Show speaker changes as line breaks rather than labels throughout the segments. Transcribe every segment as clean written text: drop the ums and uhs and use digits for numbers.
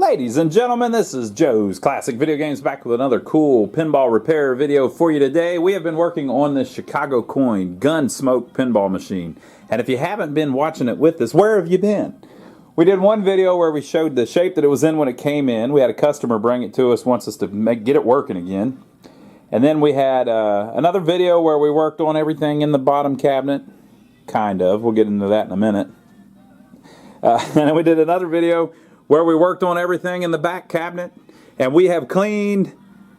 Ladies and gentlemen, this is Joe's Classic Video Games back with another cool pinball repair video for you today. We have been working on this Chicago coin GUNSMOKE pinball machine. And if you haven't been watching it with us, where have you been? We did one video where we showed the shape that it was in when it came in. We had a customer bring it to us, wants us to get it working again. And then we had another video where we worked on everything in the bottom cabinet. Kind of. We'll get into that in a minute. And then we did another video where we worked on everything in the back cabinet, and we have cleaned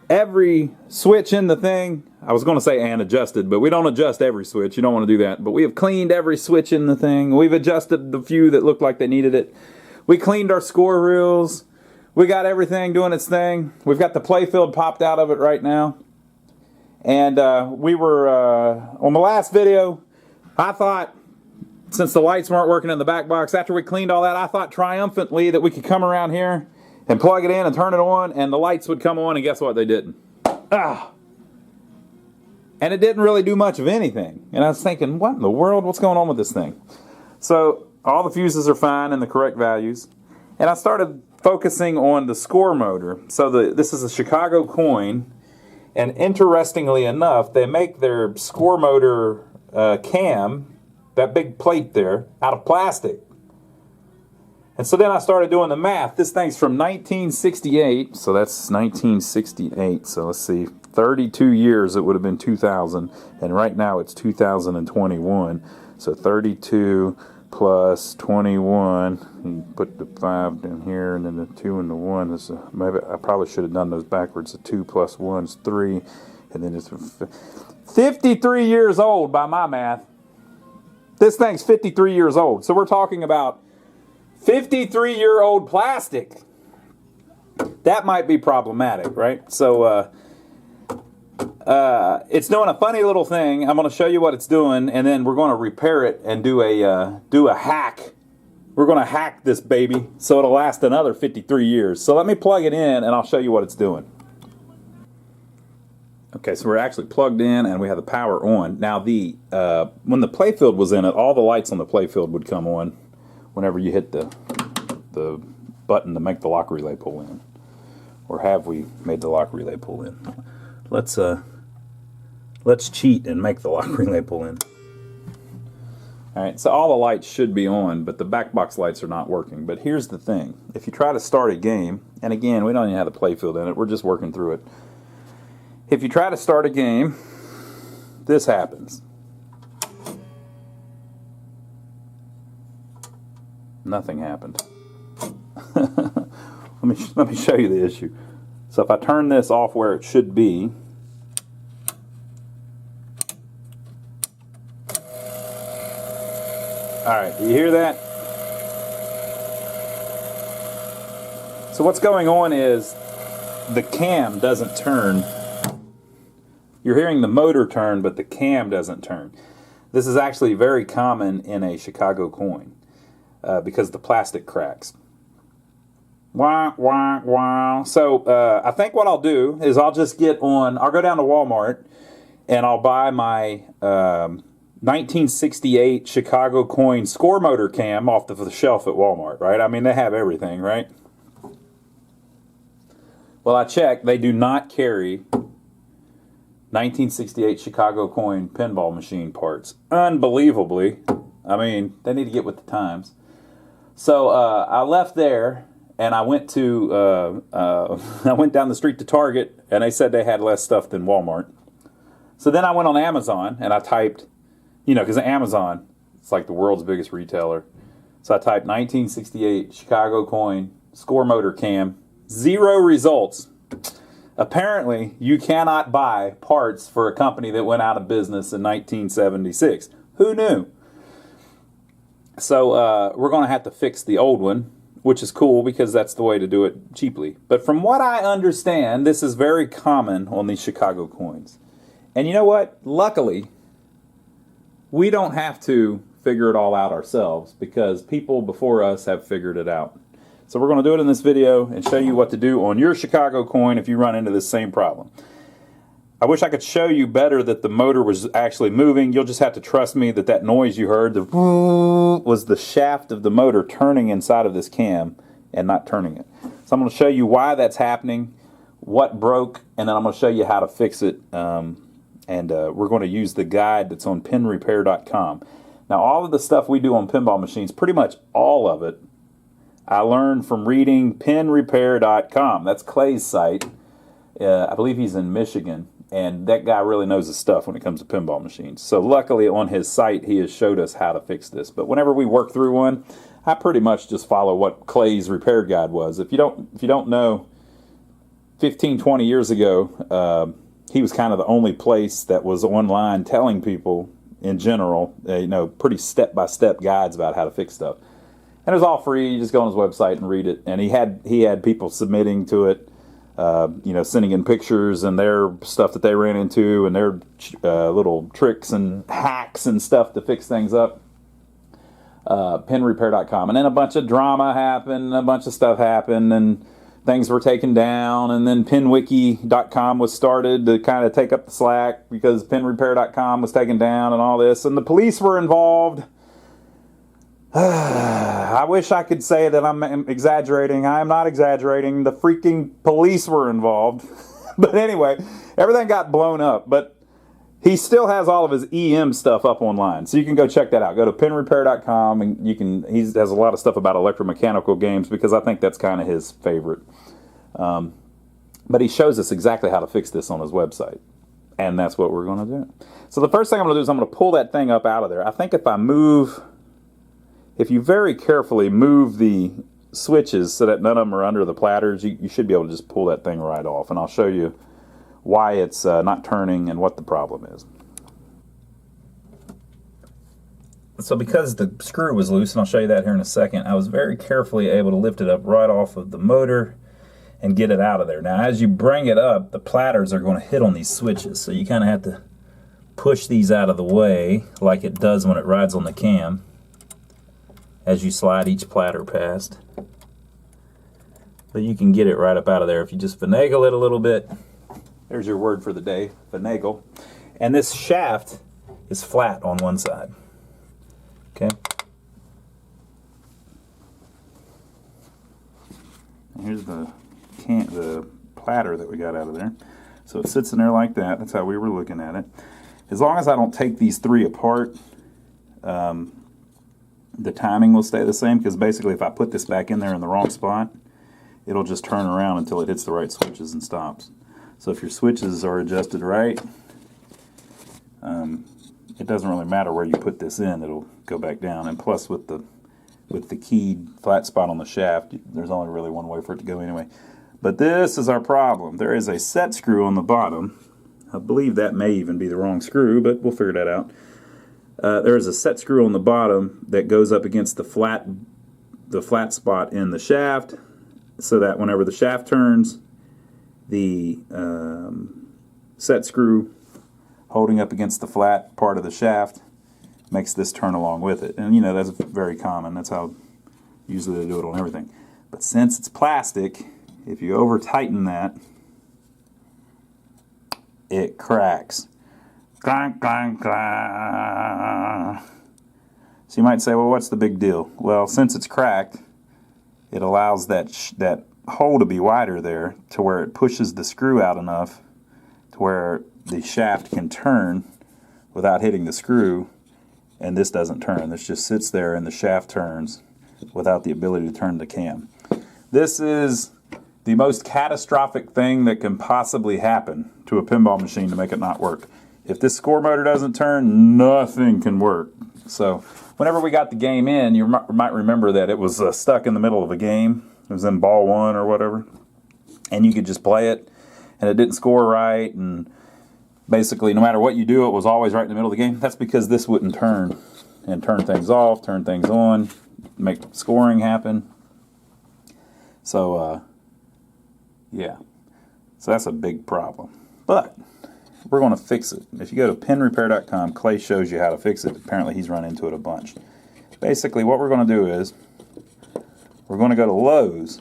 every switch in the thing. I was going to say and adjusted, but we don't adjust every switch. You don't want to do that. But we have cleaned every switch in the thing. We've adjusted the few that looked like they needed it. We cleaned our score reels. We got everything doing its thing. We've got the playfield popped out of it right now. And we were, on the last video, I thought, since the lights weren't working in the back box, after we cleaned all that, I thought triumphantly that we could come around here and plug it in and turn it on, and the lights would come on, and guess what? They didn't. Ah! And it didn't really do much of anything. And I was thinking, what in the world? What's going on with this thing? So all the fuses are fine in the correct values. And I started focusing on the score motor. So this is a Chicago coin, and interestingly enough, they make their score motor cam, that big plate there, out of plastic. And so then I started doing the math. This thing's from 1968, so that's 1968. So let's see, 32 years, it would have been 2000, and right now it's 2021. So 32 plus 21, you put the 5 down here, and then the 2 and the 1. This, maybe I probably should have done those backwards. The 2 plus 1 is 3, and then it's 53 years old by my math. This thing's 53 years old. So we're talking about 53-year-old plastic. That might be problematic, right? So it's doing a funny little thing. I'm going to show you what it's doing, and then we're going to repair it and do a hack. We're going to hack this baby so it'll last another 53 years. So let me plug it in, and I'll show you what it's doing. Okay, so we're actually plugged in and we have the power on. Now when the playfield was in it, all the lights on the playfield would come on whenever you hit the button to make the lock relay pull in. Or have we made the lock relay pull in? Let's cheat and make the lock relay pull in. Alright, so all the lights should be on, but the back box lights are not working. But here's the thing. If you try to start a game, and again, we don't even have the playfield in it, we're just working through it. If you try to start a game, this happens. Nothing happened. Let me show you the issue. So if I turn this off where it should be, alright, do you hear that? So what's going on is the cam doesn't turn. You're hearing the motor turn, but the cam doesn't turn. This is actually very common in a Chicago coin because the plastic cracks. Wah, wah, wah. So I think what I'll do is I'll just I'll go down to Walmart and I'll buy my 1968 Chicago coin score motor cam off the shelf at Walmart, right? I mean, they have everything, right? Well, I checked. They do not carry 1968 Chicago coin pinball machine parts. Unbelievably. I mean, they need to get with the times. So I left there and I went to I went down the street to Target, and they said they had less stuff than Walmart. So then I went on Amazon and I typed, because Amazon, it's like the world's biggest retailer. So I typed 1968 Chicago coin score motor cam. 0 results. Apparently, you cannot buy parts for a company that went out of business in 1976. Who knew? So we're going to have to fix the old one, which is cool because that's the way to do it cheaply. But from what I understand, this is very common on these Chicago coins. And you know what? Luckily, we don't have to figure it all out ourselves because people before us have figured it out. So we're going to do it in this video and show you what to do on your Chicago coin if you run into this same problem. I wish I could show you better that the motor was actually moving. You'll just have to trust me that noise you heard was the shaft of the motor turning inside of this cam and not turning it. So I'm going to show you why that's happening, what broke, and then I'm going to show you how to fix it. We're going to use the guide that's on pinrepair.com. Now, all of the stuff we do on pinball machines, pretty much all of it, I learned from reading pinrepair.com. That's Clay's site. I believe he's in Michigan, and that guy really knows his stuff when it comes to pinball machines. So luckily on his site, he has showed us how to fix this. But whenever we work through one, I pretty much just follow what Clay's repair guide was. If you don't know, 15, 20 years ago, he was kind of the only place that was online telling people in general, pretty step-by-step guides about how to fix stuff. And it was all free. You just go on his website and read it. And he had people submitting to it, sending in pictures and their stuff that they ran into and their little tricks and hacks and stuff to fix things up. Pinrepair.com. And then a bunch of drama happened, a bunch of stuff happened, and things were taken down, and then pinwiki.com was started to kind of take up the slack because pinrepair.com was taken down and all this, and the police were involved. I wish I could say that I'm exaggerating. I am not exaggerating. The freaking police were involved. But anyway, everything got blown up, but he still has all of his EM stuff up online, so you can go check that out. Go to pinrepair.com, and he has a lot of stuff about electromechanical games because I think that's kind of his favorite. But he shows us exactly how to fix this on his website, and that's what we're going to do. So the first thing I'm going to do is I'm going to pull that thing up out of there. I think if you very carefully move the switches so that none of them are under the platters, you should be able to just pull that thing right off, and I'll show you why it's not turning and what the problem is. So because the screw was loose, and I'll show you that here in a second, I was very carefully able to lift it up right off of the motor and get it out of there. Now as you bring it up, the platters are going to hit on these switches, so you kind of have to push these out of the way like it does when it rides on the cam as you slide each platter past. But you can get it right up out of there if you just finagle it a little bit. There's your word for the day, finagle. And this shaft is flat on one side. Okay? And here's the platter that we got out of there. So it sits in there like that. That's how we were looking at it. As long as I don't take these three apart, the timing will stay the same, because basically if I put this back in there in the wrong spot, it'll just turn around until it hits the right switches and stops. So if your switches are adjusted right, it doesn't really matter where you put this in, it'll go back down. And plus with the keyed flat spot on the shaft, there's only really one way for it to go anyway. But this is our problem. There is a set screw on the bottom. I believe that may even be the wrong screw, but we'll figure that out. There is a set screw on the bottom that goes up against the flat spot in the shaft, so that whenever the shaft turns, the set screw holding up against the flat part of the shaft makes this turn along with it. And that's very common. That's how usually they do it on everything. But since it's plastic, if you over tighten that, it cracks. Clank, clank, clank. So you might say, well, what's the big deal? Well, since it's cracked, it allows that hole to be wider there to where it pushes the screw out enough to where the shaft can turn without hitting the screw, and this doesn't turn. This just sits there and the shaft turns without the ability to turn the cam. This is the most catastrophic thing that can possibly happen to a pinball machine to make it not work. If this score motor doesn't turn, nothing can work. So whenever we got the game in, you might remember that it was stuck in the middle of a game. It was in ball one or whatever, and you could just play it, and it didn't score right, and basically no matter what you do, it was always right in the middle of the game. That's because this wouldn't turn and turn things off, turn things on, make scoring happen. So yeah, so that's a big problem, but we're going to fix it. If you go to pinrepair.com, Clay shows you how to fix it. Apparently he's run into it a bunch. Basically what we're going to do is we're going to go to Lowe's.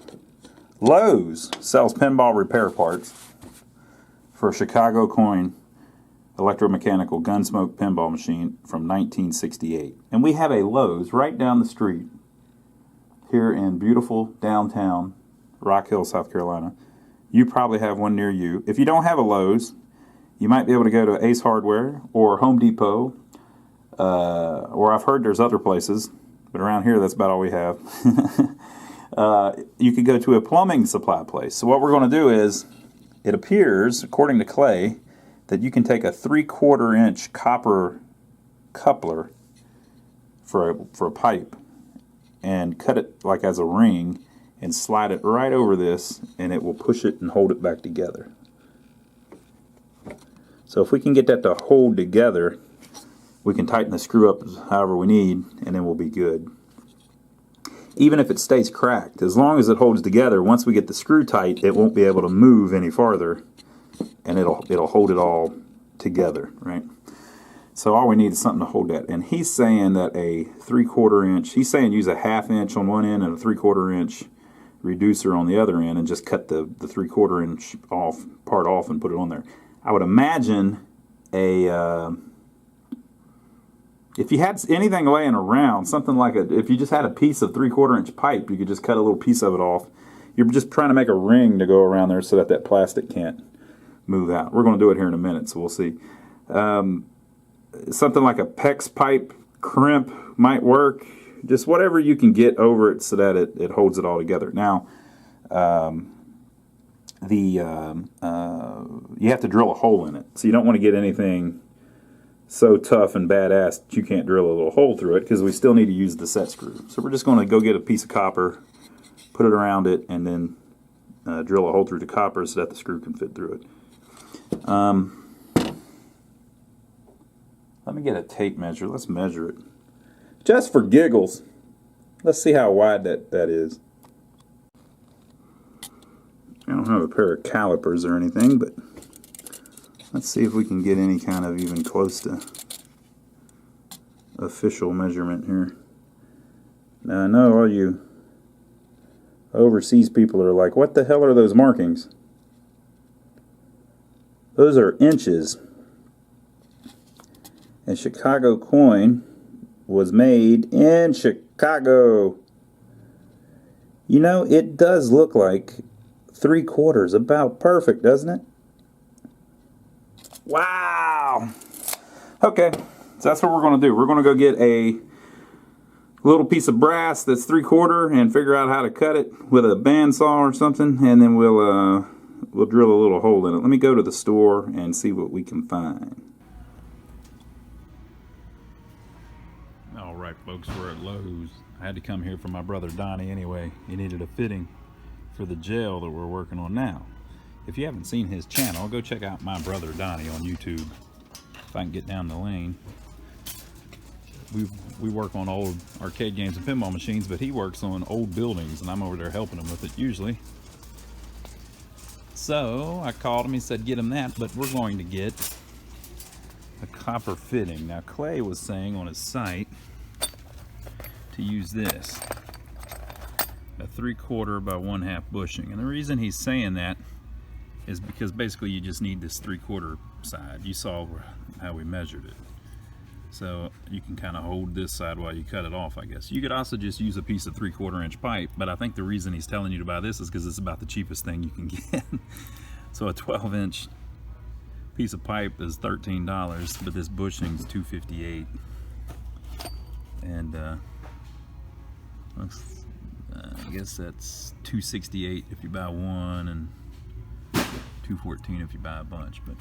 Lowe's sells pinball repair parts for a Chicago coin electromechanical GUNSMOKE pinball machine from 1968. And we have a Lowe's right down the street here in beautiful downtown Rock Hill, South Carolina. You probably have one near you. If you don't have a Lowe's, you might be able to go to Ace Hardware or Home Depot, or I've heard there's other places, but around here that's about all we have. You could go to a plumbing supply place. So what we're going to do is, it appears, according to Clay, that you can take a 3/4 inch copper coupler for a pipe and cut it like as a ring and slide it right over this, and it will push it and hold it back together. So if we can get that to hold together, we can tighten the screw up however we need, and then we'll be good. Even if it stays cracked, as long as it holds together, once we get the screw tight, it won't be able to move any farther, and it'll hold it all together, right? So all we need is something to hold that. And he's saying that a 3/4 inch, he's saying use a 1/2 inch on one end and a 3/4 inch reducer on the other end, and just cut the 3/4 inch part off and put it on there. I would imagine if you had anything laying around, something like if you just had a piece of 3/4 inch pipe, you could just cut a little piece of it off. You're just trying to make a ring to go around there so that plastic can't move out. We're going to do it here in a minute, so we'll see. Something like a PEX pipe crimp might work. Just whatever you can get over it so that it holds it all together. Now, you have to drill a hole in it, so you don't want to get anything so tough and badass that you can't drill a little hole through it, because we still need to use the set screw. So we're just going to go get a piece of copper, put it around it, and then drill a hole through the copper so that the screw can fit through it. Let me get a tape measure. Let's measure it. Just for giggles. Let's see how wide that is. I don't have a pair of calipers or anything, but let's see if we can get any kind of even close to official measurement here. Now I know all you overseas people are like, what the hell are those markings? Those are inches. And Chicago coin was made in Chicago. You know, it does look like 3/4, about perfect, doesn't it? Wow! Okay, so that's what we're going to do. We're going to go get a little piece of brass that's 3/4 and figure out how to cut it with a bandsaw or something, and then we'll drill a little hole in it. Let me go to the store and see what we can find. Alright folks, we're at Lowe's. I had to come here for my brother Donnie anyway. He needed a fitting for the gel that we're working on now. If you haven't seen his channel, go check out my brother Donnie on YouTube. If I can get down the lane. We work on old arcade games and pinball machines, but he works on old buildings, and I'm over there helping him with it usually. So I called him, he said get him that, but we're going to get a copper fitting. Now Clay was saying on his site to use this, a 3/4 by 1/2 bushing, and the reason he's saying that is because basically you just need this 3/4 side. You saw how we measured it, so you can kind of hold this side while you cut it off, I guess. You could also just use a piece of 3/4 inch pipe, but I think the reason he's telling you to buy this is because it's about the cheapest thing you can get. So a 12-inch piece of pipe is $13, but this bushing's $2.58, and I guess that's $2.68 if you buy one, and $2.14 if you buy a bunch. But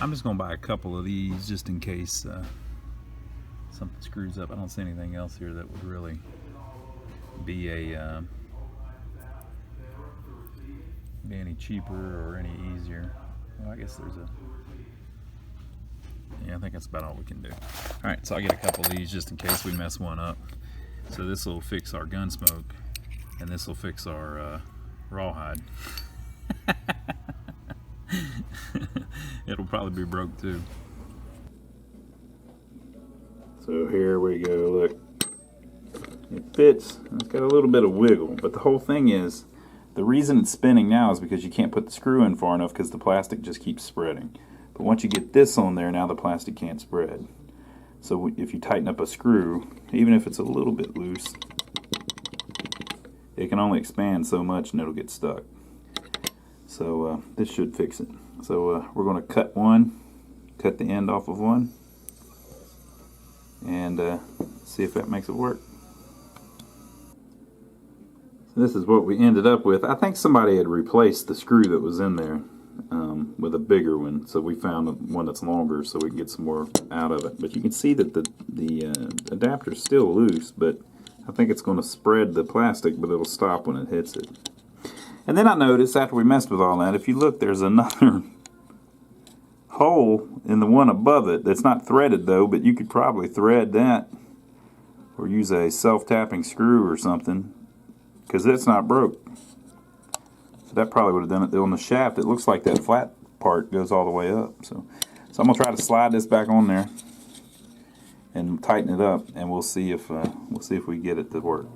I'm just gonna buy a couple of these just in case something screws up. I don't see anything else here that would really be any cheaper or any easier. Well, I guess there's yeah, I think that's about all we can do. Alright, so I'll get a couple of these just in case we mess one up. So this will fix our GUNSMOKE, and this will fix our rawhide. It'll probably be broke too. So here we go, look. It fits, it's got a little bit of wiggle, but the whole thing is, the reason it's spinning now is because you can't put the screw in far enough because the plastic just keeps spreading. But once you get this on there, now the plastic can't spread. So if you tighten up a screw, even if it's a little bit loose, it can only expand so much and it'll get stuck. So this should fix it. So we're going to cut the end off of one, and see if that makes it work. So this is what we ended up with. I think somebody had replaced the screw that was in there with a bigger one, so we found one that's longer so we can get some more out of it. But you can see that the adapter is still loose, but I think it's going to spread the plastic, but it'll stop when it hits it. And then I noticed after we messed with all that, if you look, there's another hole in the one above it that's not threaded though, but you could probably thread that or use a self-tapping screw or something, because it's not broke. So that probably would have done it. On the shaft, it looks like that flat part goes all the way up. So I'm going to try to slide this back on there and tighten it up, and we'll see if we get it to work.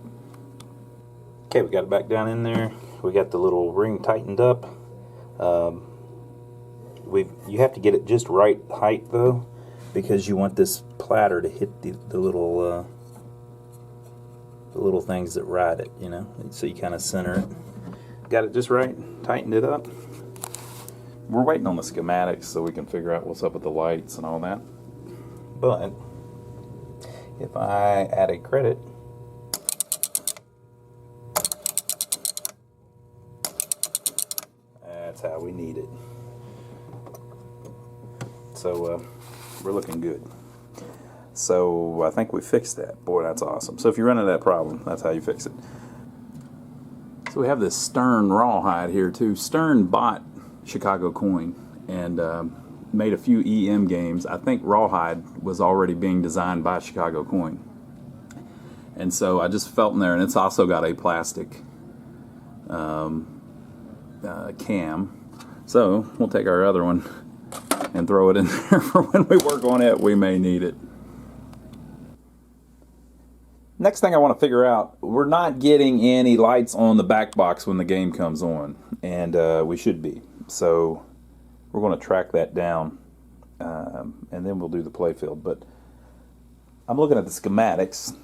Okay, we got it back down in there. We got the little ring tightened up. You have to get it just right height though, because you want this platter to hit the little things that ride it, you know. So you kind of center it. Got it just right. Tightened it up. We're waiting on the schematics so we can figure out what's up with the lights and all that. But if I add a credit, that's how we need it. So we're looking good. So I think we fixed that. Boy, that's awesome. So if you run into that problem, that's how you fix it. So we have this Stern rawhide here too. Stern bought Chicago Coin and made a few EM games. I think rawhide was already being designed by Chicago Coin. And so I just felt in there, and it's also got a plastic cam. So we'll take our other one and throw it in there for when we work on it. We may need it. Next thing I want to figure out, we're not getting any lights on the back box when the game comes on, and we should be. So we're going to track that down, and then we'll do the playfield. But I'm looking at the schematics.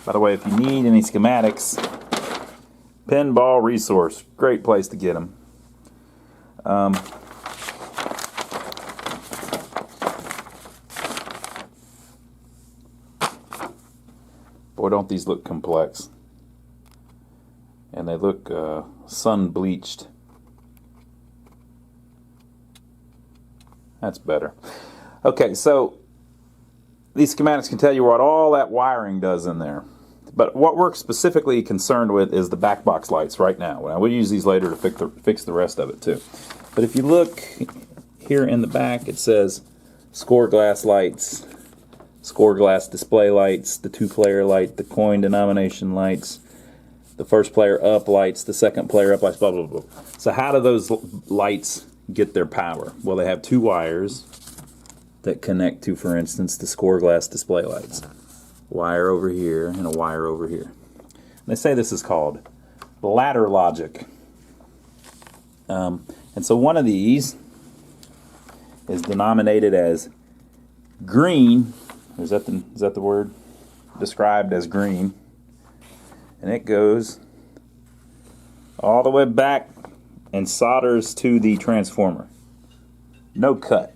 By the way, if you need any schematics, Pinball Resource, great place to get them. Boy, don't these look complex. And they look sun bleached. That's better. Okay, so these schematics can tell you what all that wiring does in there. But what we're specifically concerned with is the back box lights right now. Well, we'll use these later to fix the rest of it too. But if you look here in the back, it says score glass lights, score glass display lights, the 2-player light, the coin denomination lights, the first player up lights, the second player up lights, blah, blah, blah. So how do those lights get their power? Well, they have 2 wires that connect to, for instance, the score glass display lights. Wire over here and a wire over here. They say this is called ladder logic. And so one of these is denominated as green. Is that the word? Described as green. And it goes all the way back and solders to the transformer. No cut.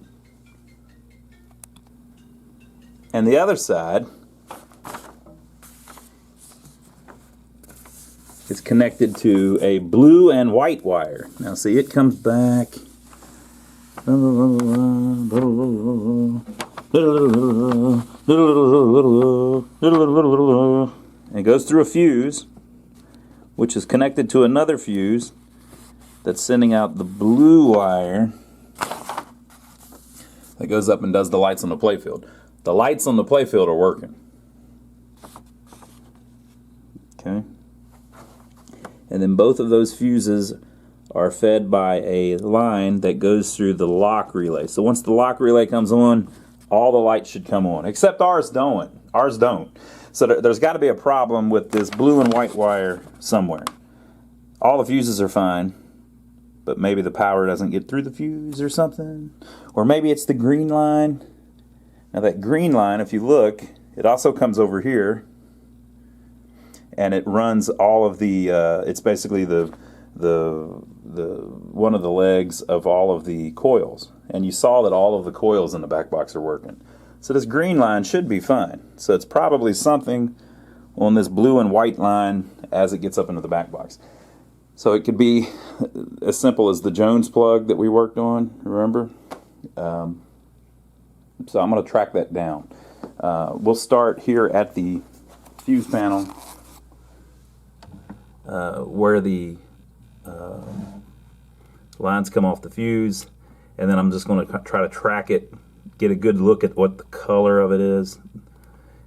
And the other side is connected to a blue and white wire. Now see, it comes back. And it goes through a fuse, which is connected to another fuse that's sending out the blue wire that goes up and does the lights on the playfield. The lights on the playfield are working. Okay. And then both of those fuses are fed by a line that goes through the lock relay. So once the lock relay comes on, all the lights should come on, except ours don't. Ours don't. So there's got to be a problem with this blue and white wire somewhere. All the fuses are fine, but maybe the power doesn't get through the fuse or something. Or maybe it's the green line. Now that green line, if you look, it also comes over here and it runs all of the. It's basically the one of the legs of all of the coils, and you saw that all of the coils in the back box are working. So this green line should be fine. So it's probably something on this blue and white line as it gets up into the back box. So it could be as simple as the Jones plug that we worked on, remember? So I'm going to track that down. We'll start here at the fuse panel where the lines come off the fuse, and then I'm just going to try to track it, get a good look at what the color of it is,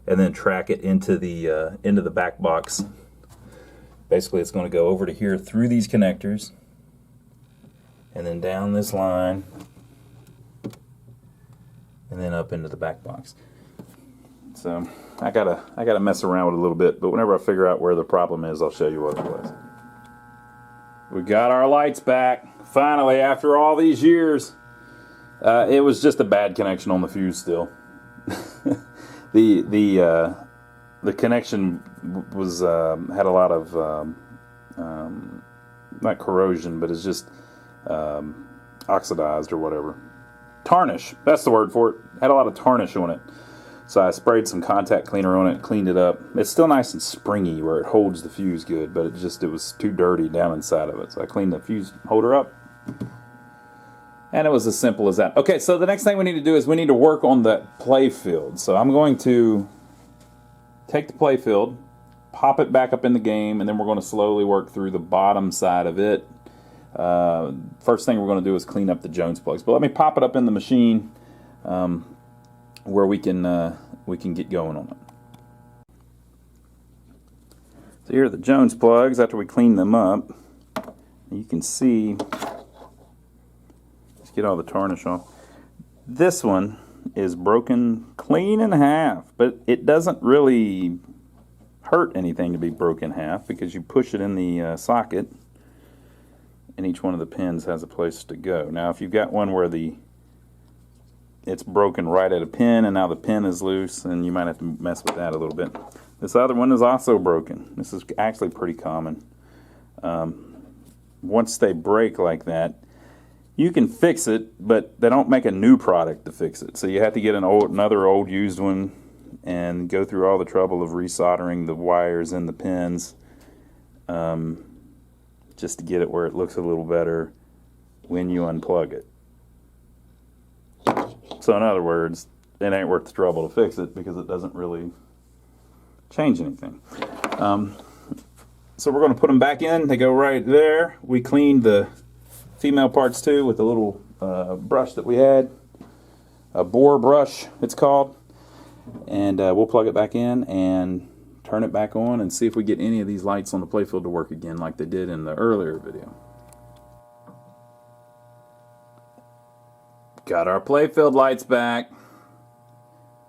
and then track it into the back box. Basically, it's going to go over to here through these connectors, and then down this line, and then up into the back box. So I gotta mess around with it a little bit, but whenever I figure out where the problem is, I'll show you what it was. We got our lights back finally after all these years. It was just a bad connection on the fuse still. The connection was had a lot of not corrosion, but it's just oxidized or whatever. Tarnish, that's the word for it. Had a lot of tarnish on it. So I sprayed some contact cleaner on it, cleaned it up. It's still nice and springy where it holds the fuse good, but it was too dirty down inside of it. So I cleaned the fuse holder up, and it was as simple as that. Okay, so the next thing we need to do is we need to work on the play field. So I'm going to take the play field, pop it back up in the game, and then we're going to slowly work through the bottom side of it. First thing we're going to do is clean up the Jones plugs. But let me pop it up in the machine where we can get going on it. So here are the Jones plugs after we clean them up. You can see, let's get all the tarnish off. This one is broken clean in half, but it doesn't really hurt anything to be broken in half because you push it in the socket, and each one of the pins has a place to go. Now, if you've got one where it's broken right at a pin and now the pin is loose, and you might have to mess with that a little bit. This other one is also broken. This is actually pretty common. Once they break like that, you can fix it, but they don't make a new product to fix it. So you have to get another old used one and go through all the trouble of resoldering the wires and the pins just to get it where it looks a little better when you unplug it. So in other words, it ain't worth the trouble to fix it because it doesn't really change anything. So we're going to put them back in. They go right there. We cleaned the female parts too with a little brush that we had, a bore brush it's called, and we'll plug it back in and turn it back on and see if we get any of these lights on the playfield to work again like they did in the earlier video. Got our playfield lights back.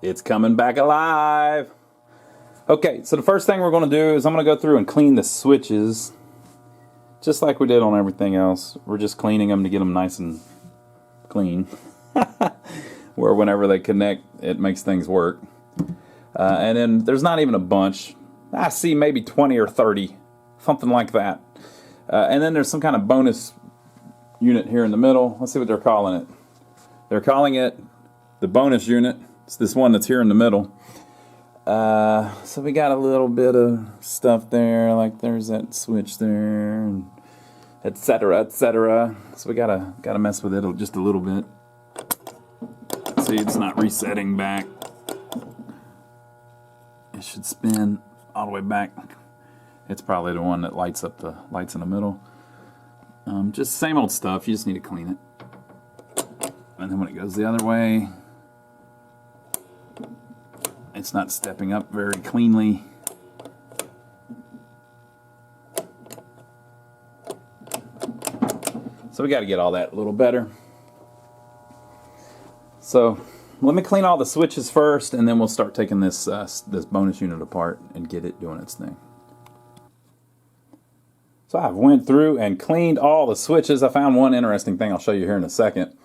It's coming back alive. Okay, so the first thing we're going to do is I'm going to go through and clean the switches just like we did on everything else. We're just cleaning them to get them nice and clean where whenever they connect it makes things work. And then there's not even a bunch. I see maybe 20 or 30, something like that. And then there's some kind of bonus unit here in the middle. Let's see what they're calling it. They're calling it the bonus unit. It's this one that's here in the middle. So we got a little bit of stuff there, like there's that switch there, and etc., etc. So we gotta mess with it just a little bit. See, it's not resetting back. It should spin all the way back. It's probably the one that lights up the lights in the middle. Just same old stuff. You just need to clean it. And then when it goes the other way, it's not stepping up very cleanly. So we got to get all that a little better. So let me clean all the switches first, and then we'll start taking this this bonus unit apart and get it doing its thing. So I've went through and cleaned all the switches. I found one interesting thing I'll show you here in a second.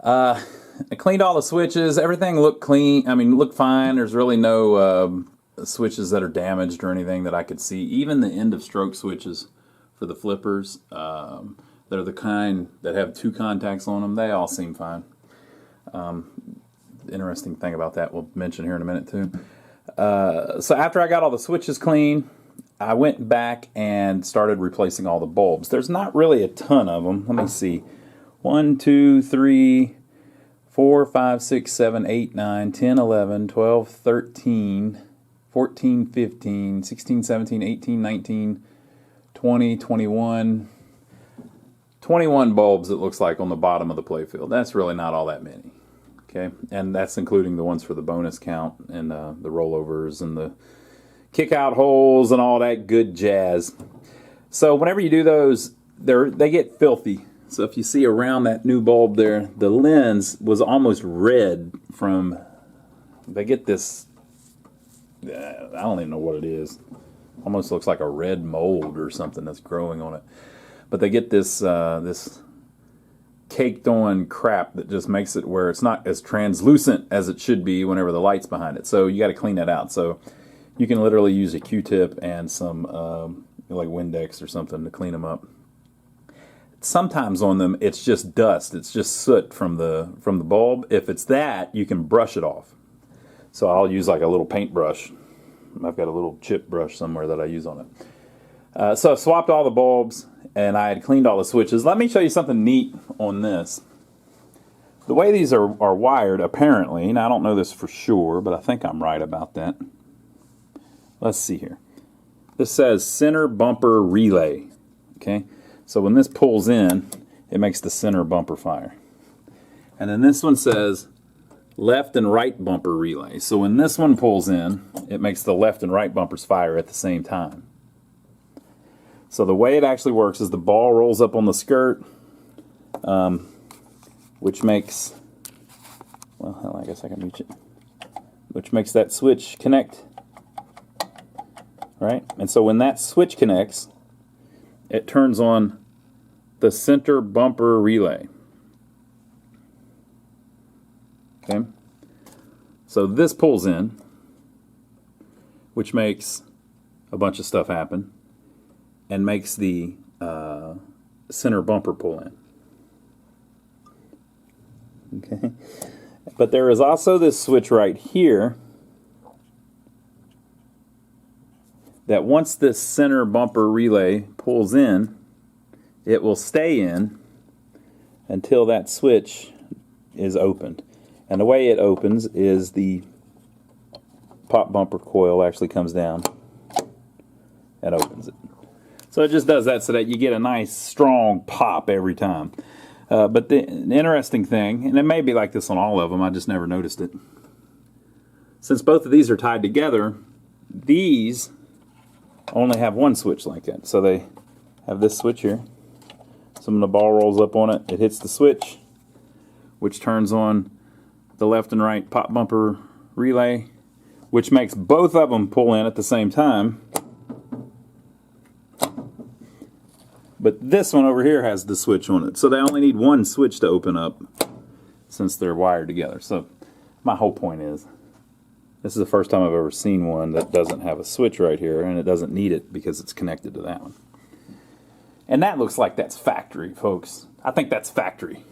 I cleaned all the switches. Everything looked clean. I mean, looked fine. There's really no switches that are damaged or anything that I could see. Even the end of stroke switches for the flippers, they're the kind that have 2 contacts on them. They all seem fine. Interesting thing about that we'll mention here in a minute too. So after I got all the switches clean, I went back and started replacing all the bulbs. There's not really a ton of them. Let me see. 1, 2, 3, 4, 5, 6, 7, 8, 9, 10, 11, 12, 13, 14, 15, 16, 17, 18, 19, 20, 21. 21 bulbs, it looks like, on the bottom of the playfield. That's really not all that many. Okay, and that's including the ones for the bonus count and the rollovers and the kick-out holes and all that good jazz. So whenever you do those, they get filthy. So if you see around that new bulb there, the lens was almost red from, they get this, I don't even know what it is. Almost looks like a red mold or something that's growing on it. But they get this this caked on crap that just makes it where it's not as translucent as it should be whenever the light's behind it. So you got to clean that out. So you can literally use a Q-tip and some like Windex or something to clean them up. Sometimes on them it's just dust. It's just soot from the bulb. If it's that, you can brush it off. So I'll use like a little paintbrush. I've got a little chip brush somewhere that I use on it. So I've swapped all the bulbs and I had cleaned all the switches. Let me show you something neat on this. The way these are wired, apparently, and I don't know this for sure, but I think I'm right about that. Let's see here. This says center bumper relay. Okay, so when this pulls in, it makes the center bumper fire. And then this one says left and right bumper relay. So when this one pulls in, it makes the left and right bumpers fire at the same time. So the way it actually works is the ball rolls up on the skirt, which makes, well, I guess I can reach it, which makes that switch connect, right? And so when that switch connects, it turns on the center bumper relay. Okay? So this pulls in, which makes a bunch of stuff happen, and makes the center bumper pull in. Okay, but there is also this switch right here that once this center bumper relay pulls in, it will stay in until that switch is opened. And the way it opens is the pop bumper coil actually comes down and opens it. So it just does that so that you get a nice strong pop every time. But the interesting thing, and it may be like this on all of them, I just never noticed it. Since both of these are tied together, these only have one switch like that. So they have this switch here. So when the ball rolls up on it, it hits the switch, which turns on the left and right pop bumper relay, which makes both of them pull in at the same time. But this one over here has the switch on it. So they only need one switch to open up since they're wired together. So my whole point is, this is the first time I've ever seen one that doesn't have a switch right here, and it doesn't need it because it's connected to that one. And that looks like that's factory, folks. I think that's factory.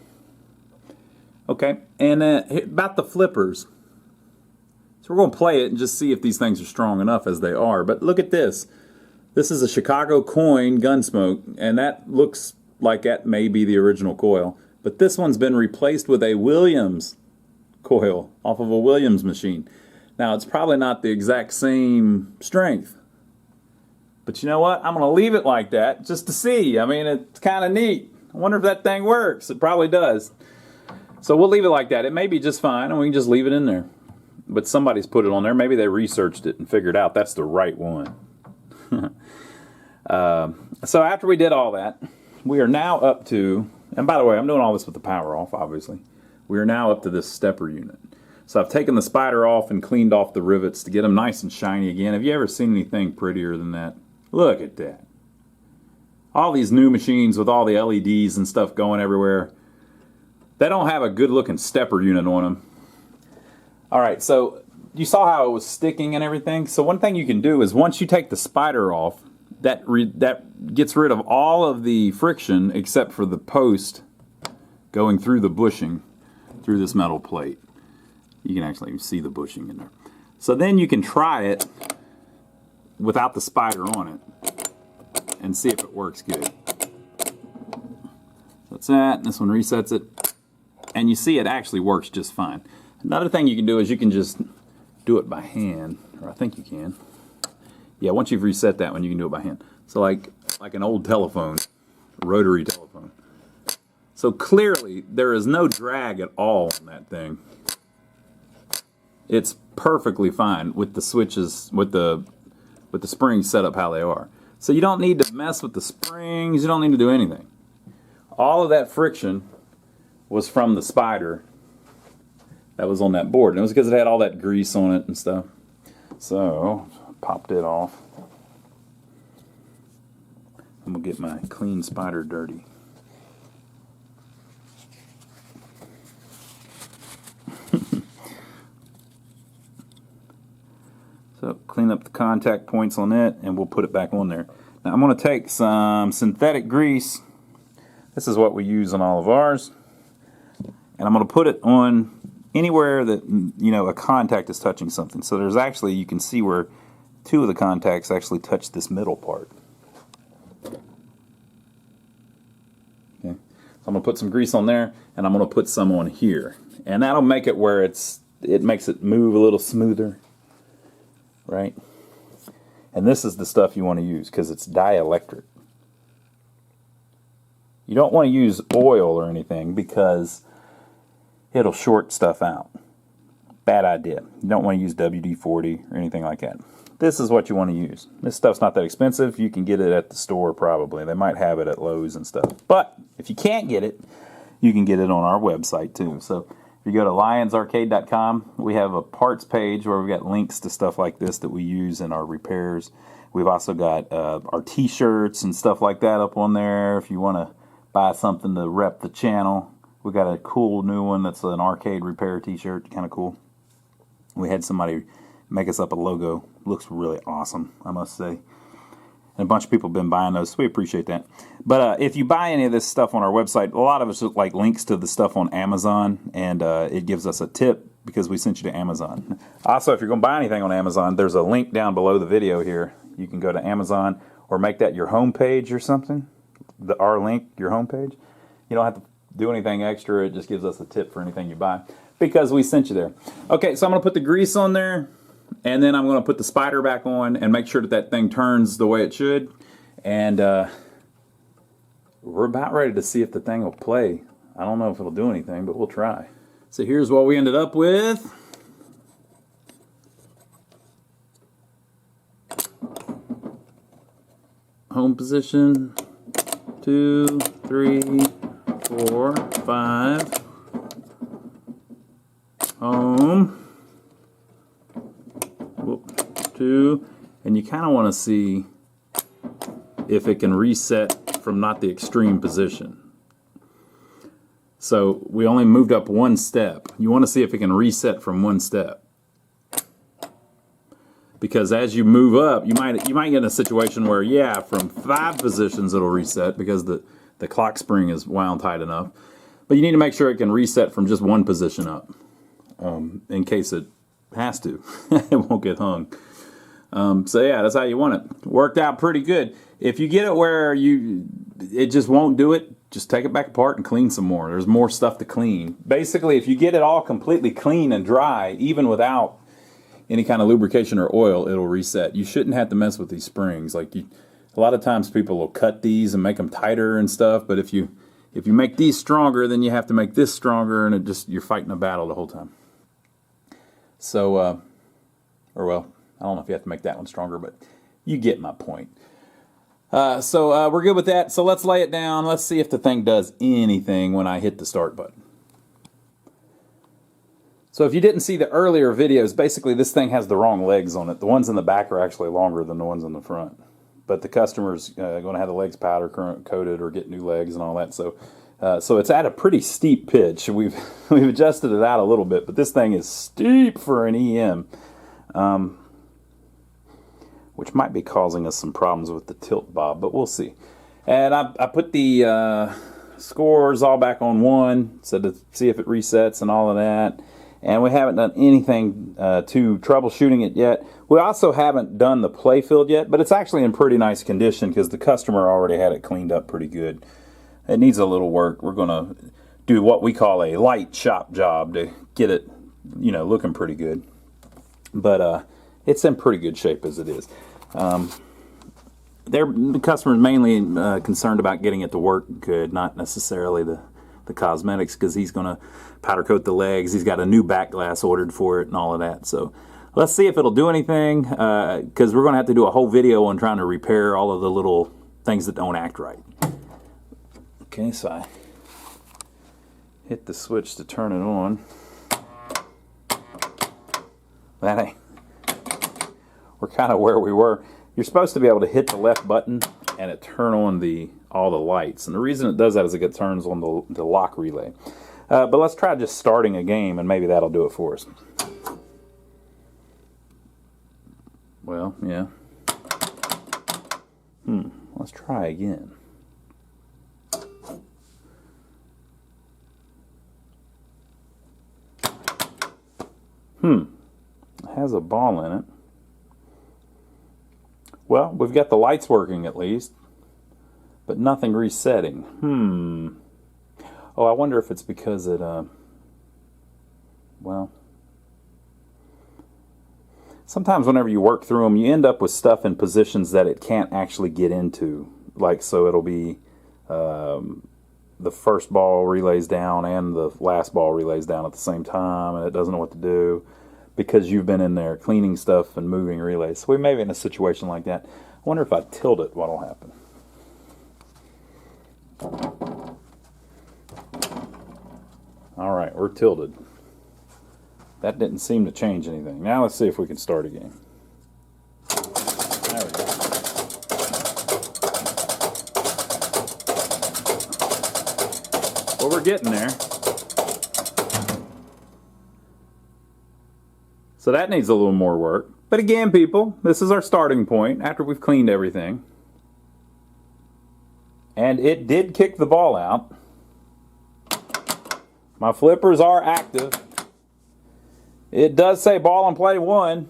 Okay, and about the flippers. So we're going to play it and just see if these things are strong enough as they are. But look at this. This is a Chicago coin GUNSMOKE, and that looks like that may be the original coil. But this one's been replaced with a Williams coil off of a Williams machine. Now, it's probably not the exact same strength. But you know what? I'm going to leave it like that just to see. I mean, it's kind of neat. I wonder if that thing works. It probably does. So we'll leave it like that. It may be just fine, and we can just leave it in there. But somebody's put it on there. Maybe they researched it and figured out that's the right one. So after we did all that, we are now up to, and by the way, I'm doing all this with the power off, obviously. We are now up to this stepper unit. So I've taken the spider off and cleaned off the rivets to get them nice and shiny again. Have you ever seen anything prettier than that? Look at that. All these new machines with all the LEDs and stuff going everywhere, they don't have a good looking stepper unit on them. Alright, so you saw how it was sticking and everything. So one thing you can do is once you take the spider off, that gets rid of all of the friction except for the post going through the bushing through this metal plate. You can actually see the bushing in there. So then you can try it without the spider on it and see if it works good. That's that. This one resets it. And you see it actually works just fine. Another thing you can do is you can just do it by hand, or I think you can. Yeah, once you've reset that one, you can do it by hand. So like an old telephone, rotary telephone. So clearly, there is no drag at all on that thing. It's perfectly fine with the switches, with the springs set up how they are. So you don't need to mess with the springs. You don't need to do anything. All of that friction was from the spider that was on that board. And it was because it had all that grease on it and stuff. So, popped it off. I'm going to get my clean spider dirty. So, clean up the contact points on it and we'll put it back on there. Now, I'm going to take some synthetic grease. This is what we use on all of ours. And I'm going to put it on anywhere that, you know, a contact is touching something. So there's actually, you can see where two of the contacts actually touch this middle part. Okay. So I'm going to put some grease on there, and I'm going to put some on here. And that'll make it where it makes it move a little smoother. Right? And this is the stuff you want to use because it's dielectric. You don't want to use oil or anything because it'll short stuff out. Bad idea. You don't want to use WD-40 or anything like that. This is what you want to use. This stuff's not that expensive. You can get it at the store probably. They might have it at Lowe's and stuff. But if you can't get it, you can get it on our website too. So if you go to lionsarcade.com, we have a parts page where we've got links to stuff like this that we use in our repairs. We've also got our t-shirts and stuff like that up on there if you want to buy something to rep the channel. We got a cool new one that's an arcade repair t-shirt, kind of cool. We had somebody make us up a logo. Looks really awesome, I must say. And a bunch of people have been buying those, so we appreciate that. But if you buy any of this stuff on our website, a lot of it's like links to the stuff on Amazon, and it gives us a tip because we sent you to Amazon. Also, if you're going to buy anything on Amazon, there's a link down below the video here. You can go to Amazon or make that your home page or something. Our link, your home page. You don't have to do anything extra. It just gives us a tip for anything you buy because we sent you there. Okay, so I'm going to put the grease on there, and then I'm going to put the spider back on and make sure that that thing turns the way it should. And we're about ready to see if the thing will play. I don't know if it'll do anything, but we'll try. So here's what we ended up with. Home position, 2, 3, 4, 5. Home. Whoop, 2. And you kind of want to see if it can reset from not the extreme position. So we only moved up one step. You want to see if it can reset from one step. Because as you move up, you might get in a situation where, yeah, from 5 positions it'll reset because the clock spring is wound tight enough. But you need to make sure it can reset from just one position up, in case it has to. It won't get hung. So yeah, that's how you want it. Worked out pretty good. If you get it where it just won't do it, just take it back apart and clean some more. There's more stuff to clean. Basically, if you get it all completely clean and dry, even without any kind of lubrication or oil, it'll reset. You shouldn't have to mess with these springs. A lot of times people will cut these and make them tighter and stuff, but if you make these stronger, then you have to make this stronger, and you're fighting a battle the whole time. So, I don't know if you have to make that one stronger, but you get my point. So we're good with that. So let's lay it down. Let's see if the thing does anything when I hit the start button. So if you didn't see the earlier videos, basically this thing has the wrong legs on it. The ones in the back are actually longer than the ones in the front. But the customer's going to have the legs powder coated or get new legs and all that. So So it's at a pretty steep pitch. We've adjusted it out a little bit, but this thing is steep for an EM, which might be causing us some problems with the tilt bob, but we'll see. And I put the scores all back on 1, so to see if it resets and all of that. And we haven't done anything to troubleshooting it yet. We also haven't done the play field yet, but it's actually in pretty nice condition because the customer already had it cleaned up pretty good. It needs a little work. We're going to do what we call a light shop job to get it, you know, looking pretty good. But it's in pretty good shape as it is. The customer's mainly concerned about getting it to work good, not necessarily the cosmetics, because he's going to powder coat the legs. He's got a new back glass ordered for it and all of that. So let's see if it'll do anything, because we're going to have to do a whole video on trying to repair all of the little things that don't act right. Okay, so I hit the switch to turn it on. That ain't. We're kind of where we were. You're supposed to be able to hit the left button and it turn on all the lights. And the reason it does that is it turns on the lock relay. But let's try just starting a game and maybe that'll do it for us. Well, yeah. Let's try again. It has a ball in it. Well, we've got the lights working at least, but nothing resetting. Oh, I wonder if it's because it, well, sometimes whenever you work through them, you end up with stuff in positions that it can't actually get into. Like, so it'll be the first ball relays down and the last ball relays down at the same time, and it doesn't know what to do because you've been in there cleaning stuff and moving relays. So we may be in a situation like that. I wonder if I tilt it, what'll happen. All right, we're tilted. That didn't seem to change anything. Now let's see if we can start again. There we go. Well, we're getting there. So that needs a little more work. But again, people, this is our starting point after we've cleaned everything. And it did kick the ball out. My flippers are active. It does say ball and play 1.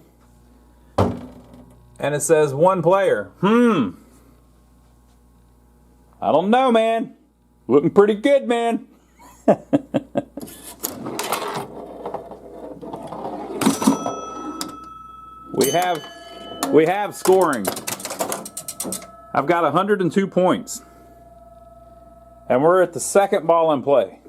And it says 1 player. I don't know, man. Looking pretty good, man. We have scoring. I've got 102 points. And we're at the second ball in play.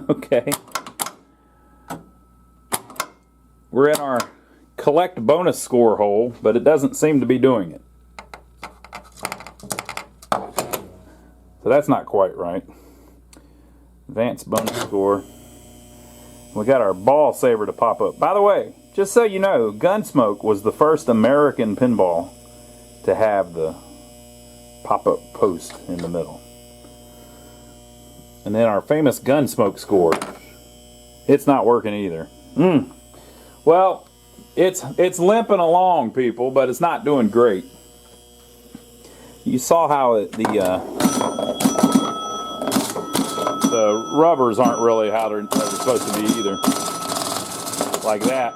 Okay. We're in our collect bonus score hole, but it doesn't seem to be doing it. So that's not quite right. Advanced bonus score. We got our ball saver to pop up. By the way, just so you know, GUNSMOKE was the first American pinball to have the pop-up post in the middle. And then our famous GUNSMOKE score. It's not working either. Well, it's limping along, people, but it's not doing great. You saw how the rubbers aren't really how they're supposed to be either. Like that.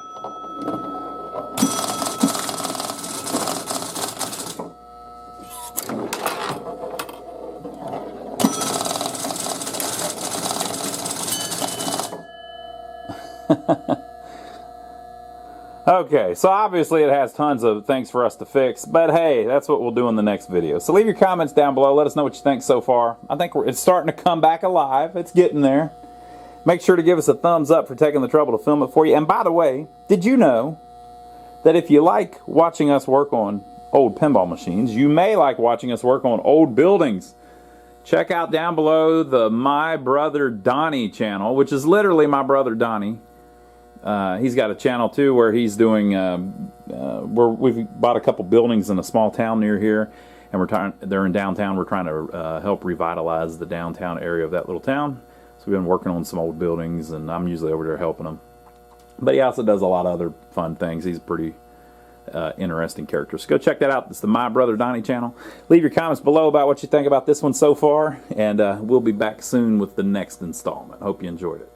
Okay, so obviously it has tons of things for us to fix, but hey, that's what we'll do in the next video. So leave your comments down below. Let us know what you think so far. I think it's starting to come back alive. It's getting there. Make sure to give us a thumbs up for taking the trouble to film it for you. And by the way, did you know that if you like watching us work on old pinball machines, you may like watching us work on old buildings? Check out down below the My Brother Donnie channel, which is literally my brother Donnie. He's got a channel too where he's doing. We've bought a couple buildings in a small town near here, and they're in downtown. We're trying to help revitalize the downtown area of that little town. So we've been working on some old buildings, and I'm usually over there helping him. But he also does a lot of other fun things. He's a pretty interesting character. So go check that out. It's the My Brother Donnie channel. Leave your comments below about what you think about this one so far, and we'll be back soon with the next installment. Hope you enjoyed it.